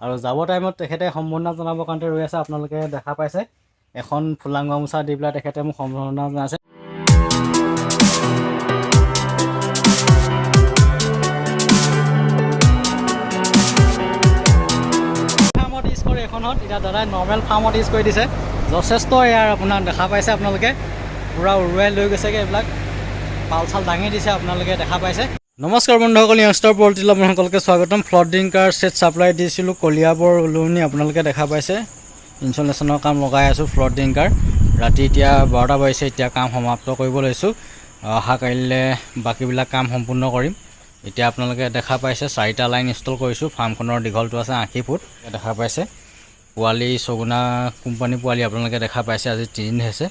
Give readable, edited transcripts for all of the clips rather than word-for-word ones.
আৰু যাব টাইমত তেখেতে সম্বৰ্ধনা জনাবৰ কাৰণে ৰৈ আছে। আপোনালোকে দেখা পাইছে এখন ফুলাম গামোচা দি পেলাই তেখেতে মোক সম্বৰ্ধনা জনাইছে। ফাৰ্মত ইউজ কৰে এখনত, এতিয়া দাদাই নৰ্মেল ফাৰ্মত ইউজ কৰি দিছে। যথেষ্ট এয়াৰ আপোনাৰ দেখা পাইছে, আপোনালোকে পূৰা উৰুৱাই লৈ গৈছেগৈ। এইবিলাক পাল চাল দাঙি দিছে, আপোনালোকে দেখা পাইছে। নমস্কাৰ বন্ধুসকল, য়ংষ্টাৰ পলিটিলৈ আপোনালোকে স্বাগতম। ফ্লড ড্ৰিংকাৰ ছেট ছাপ্লাই দিছিলোঁ কলিয়াবৰ উলুনি, আপোনালোকে দেখা পাইছে। ইনষ্টলেশ্যনৰ কাম লগাই আছোঁ ফ্লড ড্ৰিংকাৰ। ৰাতি এতিয়া 12টা বাজিছে, এতিয়া কাম সমাপ্ত কৰিব লৈছোঁ। অহা কাইলৈ বাকীবিলাক কাম সম্পূৰ্ণ কৰিম। এতিয়া আপোনালোকে দেখা পাইছে 4টা লাইন ইনষ্টল কৰিছোঁ। ফাৰ্মখনৰ দীঘলটো আছে 80 ফুট। দেখা পাইছে পোৱালি ছগুনা কোম্পানী পোৱালি আপোনালোকে দেখা পাইছে। আজি 3 দিন হৈছে,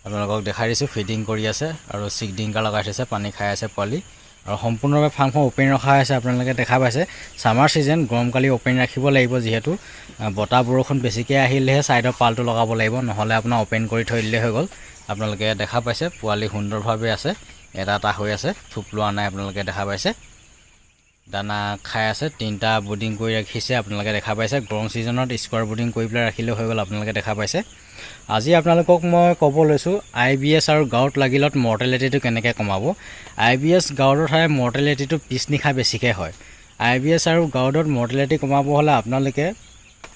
আপোনালোকক দেখাই দিছোঁ। ফিডিং কৰি আছে আৰু চিক ড্ৰিংকাৰ লগাই থৈছে, পানী খাই আছে পোৱালি। আৰু সম্পূৰ্ণভাৱে ফাৰ্মখন অ'পেন ৰখা হৈছে, আপোনালোকে দেখা পাইছে। ছামাৰ ছিজন, গৰমকালি অ'পেন ৰাখিব লাগিব, যিহেতু বতাহ বৰষুণ বেছিকৈ আহিলেহে ছাইডৰ পালটো লগাব লাগিব, নহ'লে আপোনাৰ অ'পেন কৰি থৈ দিলে হৈ গ'ল। আপোনালোকে দেখা পাইছে পোৱালি সুন্দৰভাৱে আছে, এটা হৈ আছে, থোপ লোৱা নাই। আপোনালোকে দেখা পাইছে দানা খাই আছে। 3টা বুডিং কৰি ৰাখিছে, আপোনালোকে দেখা পাইছে। গৰম ছিজনত স্কোৱাৰ বুডিং কৰি পেলাই ৰাখিলে হৈ গ'ল, আপোনালোকে দেখা পাইছে। আজি আপোনালোকক মই ক'ব লৈছোঁ IBH আৰু গাউট লাগিলত মৰ্টেলিটিটো কেনেকৈ কমাব। IBH গাউটৰ ঠাই মৰ্টেলিটিটো পিছনিশা বেছিকৈ হয়। IBH আৰু গাউটত মৰ্টেলিটি কমাব হ'লে আপোনালোকে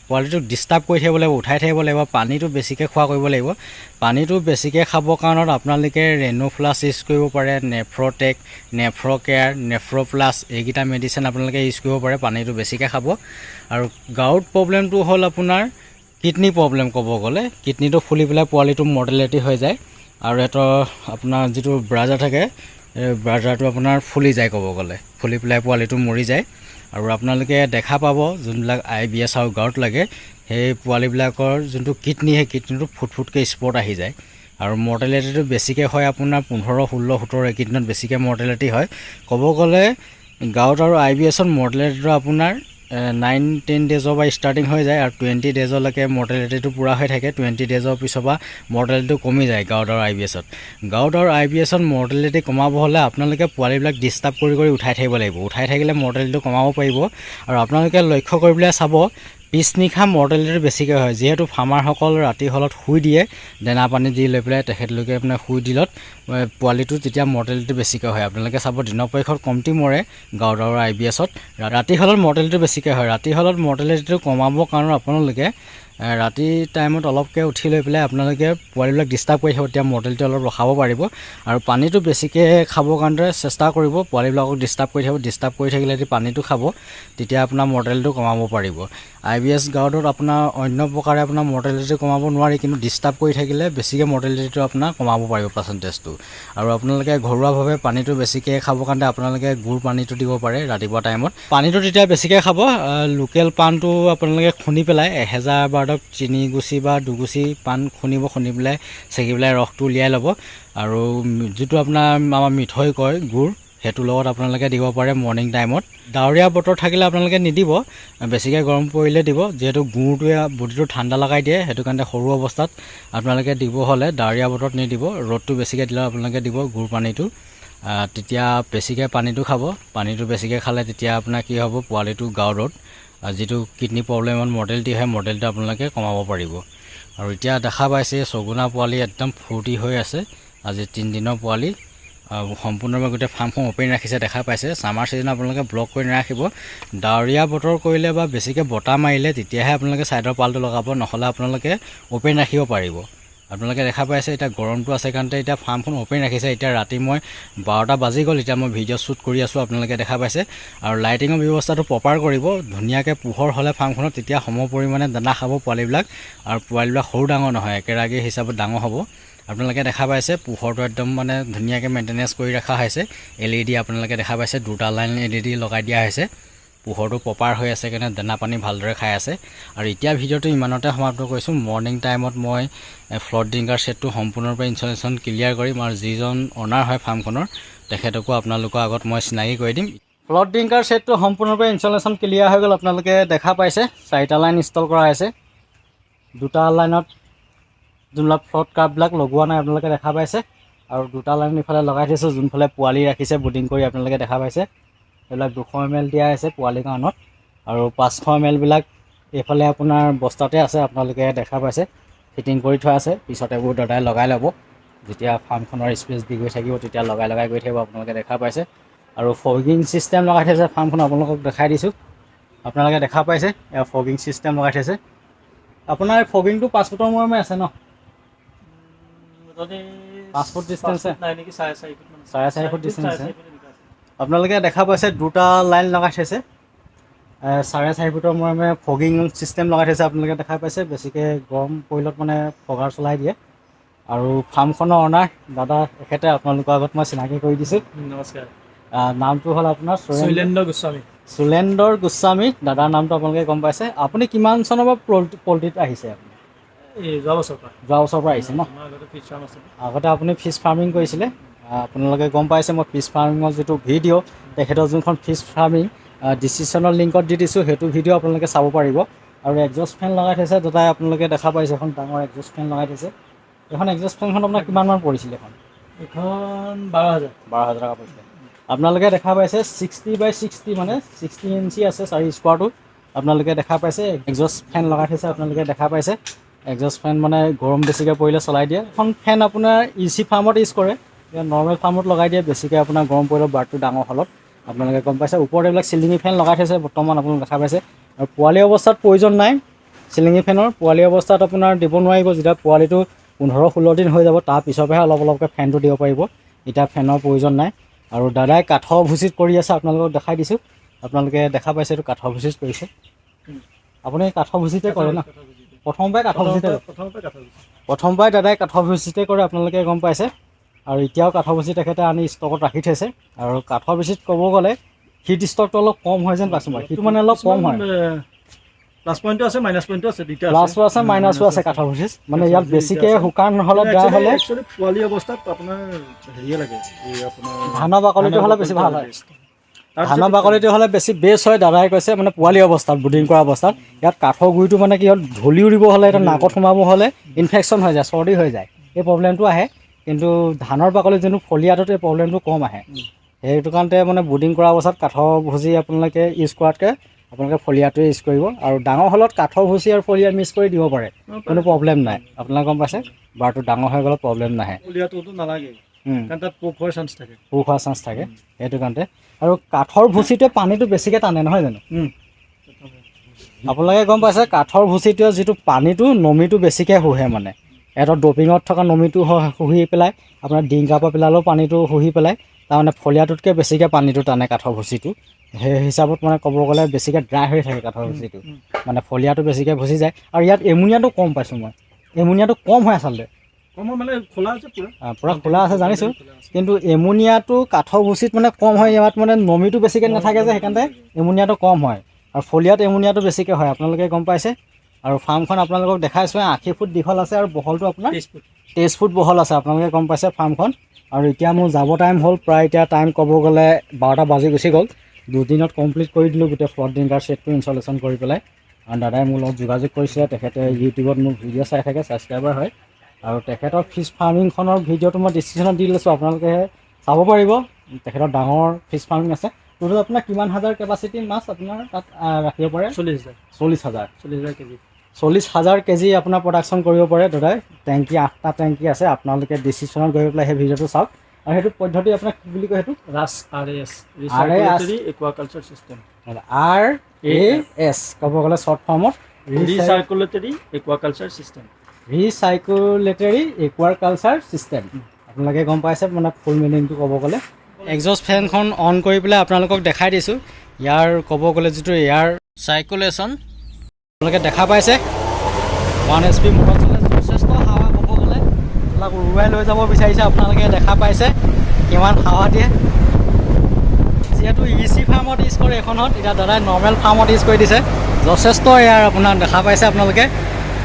পোৱালিটোক ডিষ্টাৰ্ব কৰি থাকিব লাগিব, উঠাই থাকিব লাগিব, পানীটো বেছিকৈ খোৱা কৰিব লাগিব। পানীটো বেছিকৈ খাবৰ কাৰণত আপোনালোকে ৰেনোপ্লাছ ইউজ কৰিব পাৰে, নেফ্ৰটেক, নেফ্ৰকেয়াৰ, নেফ্ৰপ্লাছ, এইকেইটা মেডিচিন আপোনালোকে ইউজ কৰিব পাৰে। পানীটো বেছিকৈ খাব। আৰু গাউট প্ৰব্লেমটো হ'ল আপোনাৰ কিডনী প্ৰব্লেম। ক'ব গ'লে কিডনীটো ফুলি পেলাই পোৱালিটো মৰ্টেলিটি হৈ যায়। আৰু এটা আপোনাৰ যিটো ব্ৰাজাৰ থাকে, ব্ৰাজাৰটো আপোনাৰ ফুলি যায়, ক'ব গ'লে ফুলি পেলাই পোৱালিটো মৰি যায়। আৰু আপোনালোকে দেখা পাব যোনবিলাক IBH আৰু গাউট লাগে, সেই পোৱালিবিলাকৰ যোনটো কিডনী, সেই কিডনীটো ফুটকৈ স্পট আহি যায়। আৰু মৰ্টেলিটিটো বেছিকৈ হয় আপোনাৰ 15, 16, 17 এইকেইদিনত বেছিকৈ মৰ্টেলিটি হয়। ক'ব গ'লে গাউট আৰু IBHৰ মৰ্টেলিটিটো আপোনাৰ 9-10 ডেজৰ পৰা ষ্টাৰ্টিং হৈ যায়, আৰু 20 ডেজলৈকে মৰ্টেলিটিটো পূৰা হৈ থাকে। 20 ডেজৰ পিছৰ পৰা মৰ্টেলিটিটো কমি যায় গাউট আৰু IBHত। গাউট আৰু IBHত মৰ্টেলিটি কমাব হ'লে আপোনালোকে পোৱালিবিলাক ডিষ্টাৰ্ব কৰি উঠাই থাকিব লাগিব। উঠাই থাকিলে মৰ্টেলিটিটো কমাব পাৰিব। আৰু আপোনালোকে লক্ষ্য কৰি পেলাই চাব, পিছনিশা মৰ্টেলিটিটো বেছিকৈ হয়, যিহেতু ফাৰ্মাৰসকল ৰাতি হলত শুই দিয়ে, দানা পানী দি লৈ পেলাই তেখেতলোকে আপোনাৰ শুই দিলত পোৱালিটো তেতিয়া মৰ্টেলিটি বেছিকৈ হয়। আপোনালোকে চাব দিনৰ পক্ষত কমটি মৰে গাউট আৰু IBHত, ৰাতি হলত মৰ্টেলিটিটো বেছিকৈ হয়। ৰাতি হলত মৰ্টেলিটিটো কমাবৰ কাৰণে আপোনালোকে ৰাতি টাইমত অলপকৈ উঠি লৈ পেলাই আপোনালোকে পোৱালিবিলাক ডিষ্টাৰ্ব কৰি থাকিব, তেতিয়া মৰ্টেলিটি অলপ ৰখাব পাৰিব। আৰু পানীটো বেছিকৈ খাবৰ কাৰণে চেষ্টা কৰিব। পোৱালিবিলাকক ডিষ্টাৰ্ব কৰি থাকিলে যদি পানীটো খাব, তেতিয়া আপোনাৰ মৰ্টেলিটিটো কমাব পাৰিব। IBH গাউটত আপোনাৰ অন্য প্ৰকাৰে আপোনাৰ মৰ্টেলিটি কমাব নোৱাৰি, কিন্তু ডিষ্টাৰ্ব কৰি থাকিলে বেছিকৈ মৰ্টেলিটিটো আপোনাৰ কমাব পাৰিব পাৰ্চেণ্টেজটো। আৰু আপোনালোকে ঘৰুৱাভাৱে পানীটো বেছিকৈ খাবৰ কাৰণে আপোনালোকে গুড় পানীটো দিব পাৰে ৰাতিপুৱা টাইমত। পানীটো তেতিয়া বেছিকৈ খাব। লোকেল পাণটো আপোনালোকে খুন্দি পেলাই 1000 বাৰডক 3 গুচি বা 2 গুচি পাণ খুন্দিব, খুন্দি পেলাই চেকি পেলাই ৰসটো উলিয়াই ল'ব। আৰু যিটো আপোনাৰ আমাৰ মিঠৈ কয় গুড়, সেইটোৰ লগত আপোনালোকে দিব পাৰে মৰ্ণিং টাইমত। ডাৱৰীয়া বতৰ থাকিলে আপোনালোকে নিদিব, বেছিকৈ গৰম পৰিলে দিব, যিহেতু গুড়টোৱে বডিটো ঠাণ্ডা লগাই দিয়ে। সেইটো কাৰণে সৰু অৱস্থাত আপোনালোকে দিব হ'লে ডাৱৰীয়া বতৰত নিদিব, ৰ'দটো বেছিকৈ দিলে আপোনালোকে দিব গুড় পানীটো। তেতিয়া বেছিকৈ পানীটো খাব। পানীটো বেছিকৈ খালে তেতিয়া আপোনাৰ কি হ'ব, পোৱালিটো গাউটত যিটো কিডনী প্ৰব্লেমত মৰ্টেলিটি হয়, মৰ্টেলিটি আপোনালোকে কমাব পাৰিব। আৰু এতিয়া দেখা পাইছে ছগুনা পোৱালি একদম ফূৰ্তি হৈ আছে। আজি 3 দিনৰ পোৱালি সম্পূৰ্ণভাৱে গোটেই ফাৰ্মখন অ'পেন ৰাখিছে, দেখা পাইছে। ছামাৰ ছিজন আপোনালোকে ব্লক কৰি নাৰাখিব। ডাৱৰীয়া বতৰ কৰিলে বা বেছিকৈ বতাহ মাৰিলে তেতিয়াহে আপোনালোকে ছাইডৰ পালটো লগাব, নহ'লে আপোনালোকে অ'পেন ৰাখিব পাৰিব। আপোনালোকে দেখা পাইছে এতিয়া গৰমটো আছে কাৰণতে এতিয়া ফাৰ্মখন অ'পেন ৰাখিছে। এতিয়া ৰাতি মই 12টা বাজি গ'ল, এতিয়া মই ভিডিঅ' শ্বুট কৰি আছোঁ, আপোনালোকে দেখা পাইছে। আৰু লাইটিঙৰ ব্যৱস্থাটো প্ৰপাৰ কৰিব, ধুনীয়াকৈ পোহৰ হ'লে ফাৰ্মখনত, তেতিয়া সম পৰিমাণে দানা খাব পোৱালিবিলাক। আৰু পোৱালিবিলাক সৰু ডাঙৰ নহয়, একেৰাগে হিচাপত ডাঙৰ হ'ব। আপোনালোকে দেখা পাইছে পোহৰটো একদম মানে ধুনীয়াকৈ মেইনটেনেঞ্চ কৰি ৰখা হৈছে। LED আপোনালোকে দেখা পাইছে, 2টা লাইন LED লগাই দিয়া হৈছে। পোহৰটো প্ৰপাৰ হৈ আছে কাৰণে দানা পানী ভালদৰে খাই আছে। আৰু এতিয়া ভিডিঅ'টো ইমানতে সমাপ্ত কৰিছোঁ। মৰ্ণিং টাইমত মই ফ্লড ড্ৰিংকাৰ ছেটটো সম্পূৰ্ণৰূপে ইনষ্টলেশ্যন ক্লিয়াৰ কৰিম, আৰু যিজন অনাৰ হয় ফাৰ্মখনৰ তেখেতকো আপোনালোকৰ আগত মই চিনাকি কৰি দিম। ফ্লড ড্ৰিংকাৰ ছেটটো সম্পূৰ্ণৰূপে ইনষ্টলেশ্যন ক্লিয়াৰ হৈ গ'ল। আপোনালোকে দেখা পাইছে 4টা লাইন ইনষ্টল কৰা হৈছে। 2টা লাইনত যোনবিলাক ফ্লড কাৰ্ডবিলাক লগোৱা নাই আপোনালোকে দেখা পাইছে। আৰু 2টা লাইন ইফালে লগাই থৈছোঁ, যোনফালে পোৱালি ৰাখিছে বুডিং কৰি আপোনালোকে দেখা পাইছে। এইবিলাক 200 ml দিয়া হৈছে পোৱালিৰ কাৰণত, আৰু 500 ml বিলাক এইফালে আপোনাৰ বস্তাতে আছে, আপোনালোকে দেখা পাইছে ফিটিং কৰি থোৱা আছে। পিছত এইবোৰ দাদাই লগাই ল'ব, যেতিয়া ফাৰ্মখনৰ স্পেচ দি গৈ থাকিব তেতিয়া লগাই গৈ থাকিব, আপোনালোকে দেখা পাইছে। আৰু ফগিং চিষ্টেম লগাই থৈছে ফাৰ্মখন, আপোনালোকক দেখাই দিছোঁ। আপোনালোকে দেখা পাইছে এয়া ফগিং চিষ্টেম লগাই থৈছে। আপোনাৰ ফগিংটো 5 ফুটৰ মূৰে আছে ন? 5 ফুট ডিষ্টেঞ্চ নাই নেকি, 4.5 ফুট ডিষ্টেঞ্চ। আপোনালোকে দেখা পাইছে দুটা লাইন লগাই থৈছে, 4.5 ফুটৰ মূৰে ফগিং চিষ্টেম লগাই থৈছে। আপোনালোকে দেখা পাইছে বেছিকৈ গৰম পৰিলত মানে ফগাৰ চলাই দিয়ে। আৰু ফাৰ্মখনৰ অনাৰ দাদা এখেতে আপোনালোকৰ আগত মই চিনাকি কৰি দিছোঁ। নমস্কাৰ। নামটো হ'ল আপোনাৰ শৈলেন্দ্ৰ গোস্বামী। সুলেন্দৰ গোস্বামী, দাদাৰ নামটো আপোনালোকে গম পাইছে। আপুনি কিমান চনৰ পৰা পল্ট্ৰিত আহিছে? যোৱা বছৰৰ পৰা আহিছে ন? আগতে আপুনি ফিছ ফাৰ্মিং কৰিছিলে, আপোনালোকে গম পাইছে। মই ফিছ ফাৰ্মিঙৰ যিটো ভিডিঅ', তেখেতৰ যোনখন ফিছ ফাৰ্মিং ডিছক্ৰিপশ্যনৰ লিংকত দি দিছোঁ, সেইটো ভিডিঅ' আপোনালোকে চাব পাৰিব। আৰু এগজষ্ট ফেন লগাই থৈছে দাদাই, আপোনালোকে দেখা পাইছে এখন ডাঙৰ এগজষ্ট ফেন লগাই থৈছে। এখন এগজষ্ট ফেনখন আপোনাৰ কিমানমান পৰিছিলে? এখন 12,000 টকা পৰিছিলে। আপোনালোকে দেখা পাইছে 60x60 মানে 60 ইঞ্চি আছে 4 স্কোৱাৰটো। আপোনালোকে দেখা পাইছে এগজষ্ট ফেন লগাই থৈছে, আপোনালোকে দেখা পাইছে। এগজষ্ট ফেন মানে গৰম বেছিকৈ পৰিলে চলাই দিয়ে। এখন ফেন আপোনাৰ ইচি ফাৰ্মত ইউজ কৰে, নৰ্মেল ফাৰ্মত লগাই দিয়ে বেছিকৈ আপোনাৰ গৰম পৰিলে বাৰ্ডটো ডাঙৰ হ'লত। আপোনালোকে গম পাইছে। ওপৰত এইবিলাক চিলিঙি ফেন লগাই থৈছে বৰ্তমান, আপোনালোকে দেখা পাইছে। আৰু পোৱালি অৱস্থাত প্ৰয়োজন নাই চিলিঙি ফেনৰ, পোৱালি অৱস্থাত আপোনাৰ দিব নোৱাৰিব। যেতিয়া পোৱালিটো 15-16 দিন হৈ যাব তাৰ পিছৰ পৰাহে অলপকৈ ফেনটো দিব পাৰিব, এতিয়া ফেনৰ প্ৰয়োজন নাই। আৰু দাদাই কাঠৰ ভুচিত কৰি আছে, আপোনালোকক দেখাই দিছোঁ। আপোনালোকে দেখা পাইছে এইটো কাঠৰ ভুচিত কৰিছে। আপুনি কাঠৰ ভুচিতে কৰে ন? প্ৰথমবাৰ দাদাই কাঠৰ ভুচিতে কৰে, আপোনালোকে গম পাইছে। আৰু এতিয়াও কাঠৰ ভুচি তেখেতে আনি ষ্টকত ৰাখি থৈছে। আৰু কাঠৰ ভুচিত ক'ব গ'লে হিট ষ্টকটো অলপ কম হয় যেন পাইছোঁ মই, সেইটো মানে অলপ কম হয়। প্লাছ পইণ্টটো আছে, মাইনাছ পইণ্টটো আছে, দুটা প্লাছো আছে মাইনাছো আছে কাঠৰ ভুচিত। মানে ইয়াত বেছিকৈ শুকান নহ'লে ড্ৰাই হ'লে পোৱালি অৱস্থাত আপোনাৰ হেৰিয়ে লাগে, আপোনাৰ ধানৰ বাকলিটো হ'লে বেছি ভাল হয়। ধানৰ বাকলিটো হ'লে বেছি বেষ্ট হয় দাদাই কৈছে, মানে পোৱালি অৱস্থাত ব্ৰুডিং কৰা অৱস্থাত। ইয়াত কাঠৰ গুৰিটো মানে কি হ'ল, ধূলি উৰিব হ'লে, এতিয়া নাকত সোমাব হ'লে ইনফেকশ্যন হৈ যায়, চৰ্দি হৈ যায়, এই প্ৰব্লেমটো আহে। কিন্তু ধানৰ বাকলি যোনটো ফলিয়াটোত এই প্ৰব্লেমটো কম আহে। সেইটো কাৰণতে মানে ব্ৰুডিং কৰা অৱস্থাত কাঠৰ ভুচি আপোনালোকে ইউজ কৰাতকৈ আপোনালোকে ফলিয়াটোৱে ইউজ কৰিব। আৰু ডাঙৰ হ'লত কাঠৰ ভুচি আৰু ফলিয়া মিক্স কৰি দিব পাৰে, কোনো প্ৰব্লেম নাই। আপোনালোকে গম পাইছে, বাৰটো ডাঙৰ হৈ গ'লে প্ৰব্লেম নাহে। ফলিয়াটোতো নালাগে, কাৰণ তাত পোক হোৱাৰ চান্স থাকে, সেইটো কাৰণতে। আৰু কাঠৰ ভুচিটোৱে পানীটো বেছিকৈ টানে নহয় জানো? আপোনালোকে গম পাইছে, কাঠৰ ভুচিটোৱে যিটো পানীটো নমিটো বেছিকৈ শুহে, মানে এটা ডপিঙত থকা নমিটো শুহি পেলাই আপোনাৰ ডিংকাৰ পৰা পেলালেও পানীটো শুহি পেলাই, তাৰমানে ফলিয়াটোতকৈ বেছিকৈ পানীটো টানে কাঠৰ ভুচিটো। সেই হিচাপত মানে ক'ব গ'লে বেছিকৈ ড্ৰাই হৈ থাকে কাঠৰ ভুচিটো, মানে ফলিয়াটো বেছিকৈ ভুচি যায়। আৰু ইয়াত এমুনিয়াটো কম পাইছোঁ মই, এমুনিয়াটো কম হয় আচলতে। মানে খোলা আছে, পূৰা খোলা আছে জানিছোঁ, কিন্তু এমুনিয়াটো কাঠৰ ভুচিত মানে কম হয়। ইয়াত মানে নমিটো বেছিকৈ নাথাকে যে, সেইকাৰণে এমুনিয়াটো কম হয়। আৰু ফলিয়াত এমুনিয়াটো বেছিকৈ হয়, আপোনালোকে গম পাইছে। আৰু ফাৰ্মখন আপোনালোকক দেখাইছোঁ, 80 ফুট দীঘল আছে আৰু বহলটো আপোনাৰ 23 ফুট বহল আছে, আপোনালোকে গম পাইছে ফাৰ্মখন। আৰু এতিয়া মোৰ যাব টাইম হ'ল, প্ৰায় এতিয়া টাইম ক'ব গ'লে 12টা বাজি গুচি গ'ল। 2 দিনত কমপ্লিট কৰি দিলোঁ গোটেই ফ্লট ড্ৰিংকাৰ ছেটটো ইনষ্টলেশ্যন কৰি পেলাই। আৰু দাদাই মোৰ লগত যোগাযোগ কৰিছিলে, তেখেতে ইউটিউবত মোৰ ভিডিঅ' চাই থাকে, ছাবস্ক্ৰাইবাৰ হয়। আৰু তেখেতৰ ফিছ ফাৰ্মিংখনৰ ভিডিঅ'টো মই ডিছক্ৰিপশ্যনত দি লৈছোঁ, আপোনালোকে চাব পাৰিব। তেখেতৰ ডাঙৰ ফিছ ফাৰ্মিং আছে। টোটেল আপোনাৰ কিমান হাজাৰ কেপাচিটি মাছ আপোনাৰ তাত ৰাখিব পাৰে? 40,000 কেজি আপোনাৰ প্ৰডাকশ্যন কৰিব পাৰে দাদাই। টেংকি 8টা টেংকি আছে, আপোনালোকে ডিছক্ৰিপশ্যনত গৈ পেলাই সেই ভিডিঅ'টো চাওক। আৰু সেইটো পদ্ধতি আপোনাক কি বুলি কয়? সেইটো RAS একুৱাকালচাৰ চিষ্টেম, RAS ক'ব গ'লে শ্বৰ্ট ফৰ্মত ৰিচাৰ্কুলেটৰী একুৱাকালচাৰ চিষ্টেম। আপোনালোকে গম পাইছে, মানে ফুল মিনিংটো ক'ব গ'লে। এগজষ্ট ফেনখন অন কৰি পেলাই আপোনালোকক দেখাই দিছোঁ। ইয়াৰ ক'ব গ'লে যিটো এয়াৰ চাৰ্কুলেশ্যন আপোনালোকে দেখা পাইছে, 1 HP মূৰত চলে, যথেষ্ট হাৱা ক'ব গ'লে। এইবিলাক উৰুৱাই লৈ যাব বিচাৰিছে, আপোনালোকে দেখা পাইছে কিমান হাৱা দিয়ে। যিহেতু ইচি ফাৰ্মত ইউজ কৰে এইখনত, এতিয়া দাদাই নৰ্মেল ফাৰ্মত ইউজ কৰি দিছে। যথেষ্ট এয়াৰ আপোনাৰ দেখা পাইছে, আপোনালোকে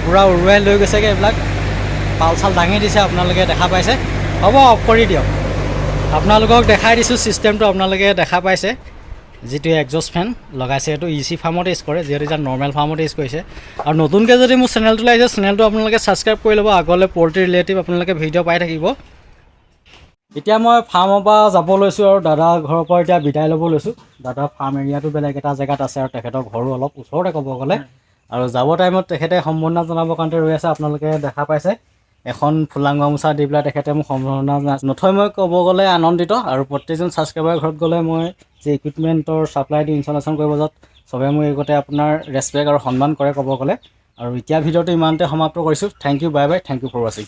পূৰা উৰুৱাই লৈ গৈছেগৈ। এইবিলাক পাল চাল দাঙি দিছে, আপোনালোকে দেখা পাইছে। হ'ব, অফ কৰি দিয়ক। আপোনালোকক দেখাই দিছোঁ ছিষ্টেমটো, আপোনালোকে দেখা পাইছে। যিটো এগজষ্ট ফেন লগাইছে সেইটো ইচি ফাৰ্মত ইউজ কৰে, যিহেতু এতিয়া নৰ্মেল ফাৰ্মত ইউজ কৰিছে। আৰু নতুনকৈ যদি মোৰ চেনেলটোলৈ আহিছে, চেনেলটো আপোনালোকে ছাবস্ক্ৰাইব কৰি ল'ব, আগলৈ পল্ট্ৰি ৰিলেটিভ আপোনালোকে ভিডিঅ' পাই থাকিব। এতিয়া মই ফাৰ্মৰ পৰা যাব লৈছোঁ আৰু দাদাৰ ঘৰৰ পৰা এতিয়া বিদায় ল'ব লৈছোঁ। দাদাৰ ফাৰ্ম এৰিয়াটো বেলেগ এটা জেগাত আছে আৰু তেখেতৰ ঘৰো অলপ ওচৰতে ক'ব গ'লে। আৰু যাব টাইমত তেখেতে সম্বৰ্ধনা জনাবৰ কাৰণে ৰৈ আছে। আপোনালোকে দেখা পাইছে এখন ফুলাং গামোচা দি পেলাই তেখেতে মোক সম্বৰ্ধনা জনাইছে। নথৈ মই ক'ব গ'লে আনন্দিত, আৰু প্ৰত্যেকজন ছাবস্ক্ৰাইবাৰ ঘৰত গ'লে মই যে ইকুইপমেণ্টৰ ছাপ্লাই দি ইনষ্টলেশ্যন কৰিব যাত চবে মোৰ এইগতে আপোনাৰ ৰেচপেক্ট আৰু সন্মান কৰে ক'ব গ'লে। আৰু এতিয়া ভিডিঅ'টো ইমানতে সমাপ্ত কৰিছোঁ। Thank you, bye bye, thank you for ৱাচিং।